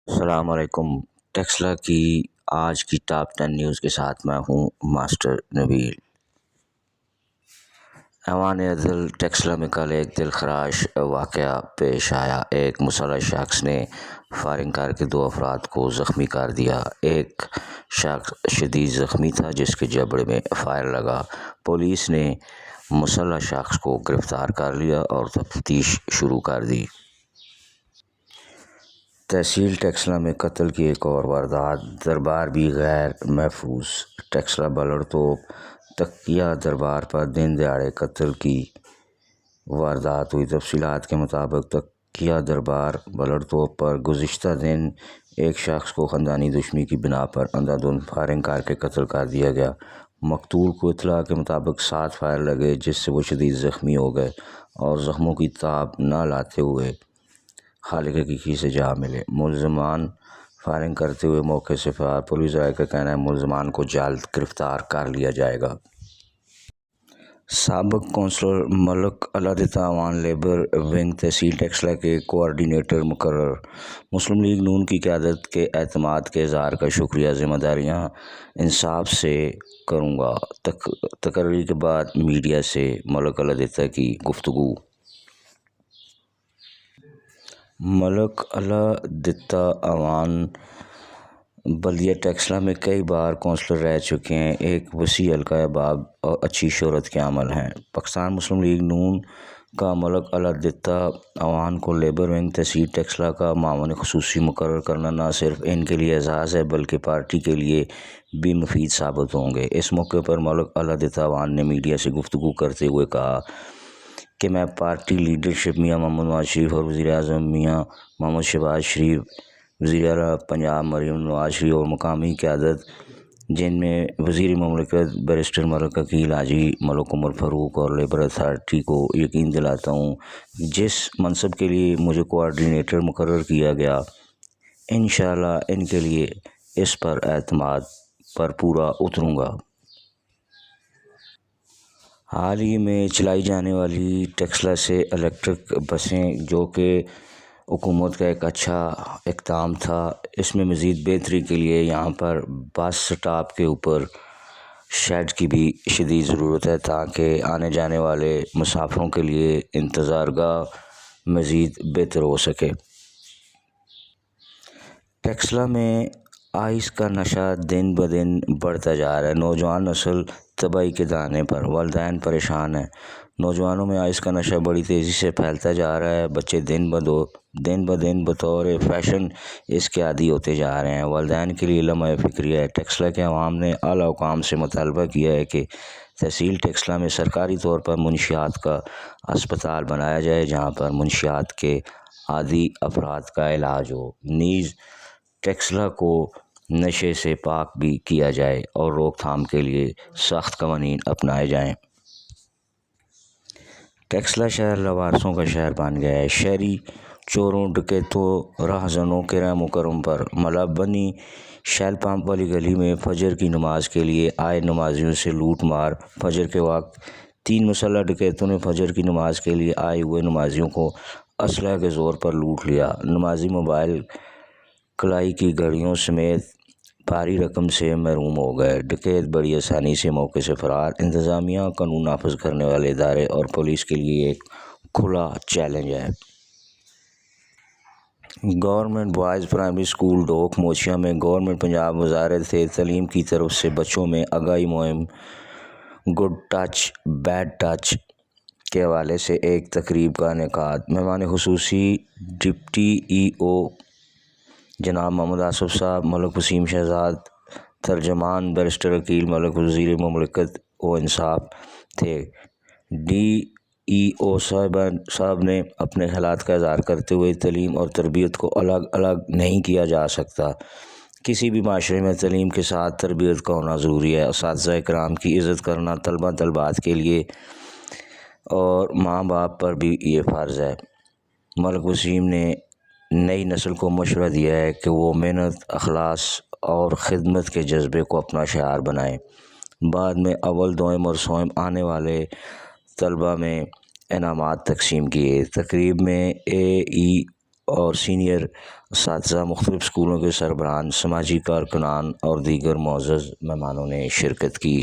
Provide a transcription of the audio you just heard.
السلام علیکم۔ ٹیکسلا کی آج کی ٹاپ 10 نیوز کے ساتھ میں ہوں ماسٹر نبیل۔ ایوان عدل ٹیکسلا میں کل ایک دلخراش واقعہ پیش آیا۔ ایک مسلح شخص نے فائرنگ کر کے 2 افراد کو زخمی کر دیا۔ ایک شخص شدید زخمی تھا جس کے جبڑے میں فائر لگا۔ پولیس نے مسلح شخص کو گرفتار کر لیا اور تفتیش شروع کر دی۔ تحصیل ٹیکسلا میں قتل کی ایک اور واردات، دربار بھی غیر محفوظ۔ ٹیکسلا بلڑ توپ تکیہ دربار پر دن دہاڑے قتل کی واردات ہوئی۔ تفصیلات کے مطابق تکیہ دربار بلڑ توپ پر گزشتہ دن ایک شخص کو خاندانی دشمنی کی بنا پر اندھا دھند فائرنگ کر کے قتل کر دیا گیا۔ مقتول کو اطلاع کے مطابق 7 فائر لگے جس سے وہ شدید زخمی ہو گئے اور زخموں کی تاب نہ لاتے ہوئے خالق حقیقی سے جا ملے۔ ملزمان فائرنگ کرتے ہوئے موقع سے فرار۔ پولیس رائے کا کہنا ہے ملزمان کو جلد گرفتار کر لیا جائے گا۔ سابق کونسلر ملک اللہ دتہ ایوان لیبر ونگ تحصیل ٹیکسلا کے کوآرڈینیٹر مقرر۔ مسلم لیگ نون کی قیادت کے اعتماد کے اظہار کا شکریہ۔ ذمہ داریاں انصاف سے کروں گا۔ تقرری کے بعد میڈیا سے ملک اللہ دتہ کی گفتگو۔ ملک اللہ دتہ ایوان بلدیہ ٹیکسلا میں کئی بار کونسلر رہ چکے ہیں۔ ایک وسیع حلقہ احباب اور اچھی شہرت کے حامل ہیں۔ پاکستان مسلم لیگ نون کا ملک اللہ دتہ ایوان کو لیبر ونگ تحصیل ٹیکسلا کا معاون خصوصی مقرر کرنا نہ صرف ان کے لیے اعزاز ہے بلکہ پارٹی کے لیے بھی مفید ثابت ہوں گے۔ اس موقع پر ملک اللہ دتہ ایوان نے میڈیا سے گفتگو کرتے ہوئے کہا کہ میں پارٹی لیڈرشپ میاں محمد نواز شریف اور وزیر اعظم میاں محمد شہباز شریف، وزیر اعلیٰ پنجاب مریم نواز شریف اور مقامی قیادت جن میں وزیر مملکت بیرسٹر ملک عقیل حاجی ملک عمر فاروق اور لیبر اتھارٹی کو یقین دلاتا ہوں جس منصب کے لیے مجھے کوآرڈینیٹر مقرر کیا گیا انشاءاللہ ان کے لیے اس پر اعتماد پر پورا اتروں گا۔ حال ہی میں چلائی جانے والی ٹیکسلا سے الیکٹرک بسیں جو کہ حکومت کا ایک اچھا اقدام تھا، اس میں مزید بہتری کے لیے یہاں پر بس سٹاپ کے اوپر شیڈ کی بھی شدید ضرورت ہے تاکہ آنے جانے والے مسافروں کے لیے انتظار گاہ مزید بہتر ہو سکے۔ ٹیکسلا میں آئس کا نشہ دن بدن بڑھتا جا رہا ہے۔ نوجوان نسل تباہی کے دہانے پر، والدین پریشان ہیں۔ نوجوانوں میں آئس کا نشہ بڑی تیزی سے پھیلتا جا رہا ہے۔ بچے دن بدن بطور فیشن اس کے عادی ہوتے جا رہے ہیں۔ والدین کے لیے لمحہ فکریہ ہے۔ ٹیکسلا کے عوام نے اعلیٰ حکام سے مطالبہ کیا ہے کہ تحصیل ٹیکسلا میں سرکاری طور پر منشیات کا اسپتال بنایا جائے جہاں پر منشیات کے عادی افراد کا علاج ہو۔ نیز ٹیکسلا کو نشے سے پاک بھی کیا جائے اور روک تھام کے لیے سخت قوانین اپنائے جائیں۔ ٹیکسلا شہر لاوارثوں کا شہر بن گیا ہے۔ شہری چوروں، ڈکیتوں، راہزنوں کے رحم و کرم پر ملا بنی شیل پمپ والی گلی میں فجر کی نماز کے لیے آئے نمازیوں سے لوٹ مار۔ فجر کے وقت 3 مسلح ڈکیتوں نے فجر کی نماز کے لیے آئے ہوئے نمازیوں کو اسلحے کے زور پر لوٹ لیا۔ نمازی موبائل، کلائی کی گھڑیوں سمیت بھاری رقم سے محروم ہو گئے۔ ڈکیت بڑی آسانی سے موقع سے فرار۔ انتظامیہ، قانون نافذ کرنے والے ادارے اور پولیس کے لیے ایک کھلا چیلنج ہے۔ Government boys primary school Dhok موچیا میں گورنمنٹ پنجاب وزارت تعلیم کی طرف سے بچوں میں آگاہی مہم گڈ ٹچ بیڈ ٹچ کے حوالے سے ایک تقریب کا انعقاد۔ مہمان خصوصی ڈپٹی ای او جناب محمد آصف صاحب، ملک وسیم شہزاد، ترجمان بیرسٹر عقیل ملک، وزیر مملکت و انصاف تھے۔ ڈی ای او صاحب نے اپنے خیالات کا اظہار کرتے ہوئے تعلیم اور تربیت کو الگ الگ نہیں کیا جا سکتا۔ کسی بھی معاشرے میں تعلیم کے ساتھ تربیت کا ہونا ضروری ہے۔ اساتذہ کرام کی عزت کرنا طلبہ طالبات کے لیے اور ماں باپ پر بھی یہ فرض ہے۔ ملک وسیم نے نئی نسل کو مشورہ دیا ہے کہ وہ محنت، اخلاص اور خدمت کے جذبے کو اپنا شعار بنائیں۔ بعد میں اول، دوئم اور سوئم آنے والے طلبہ میں انعامات تقسیم کیے۔ تقریب میں اے ای اور سینئر اساتذہ، مختلف اسکولوں کے سربراہان، سماجی کارکنان اور دیگر معزز مہمانوں نے شرکت کی۔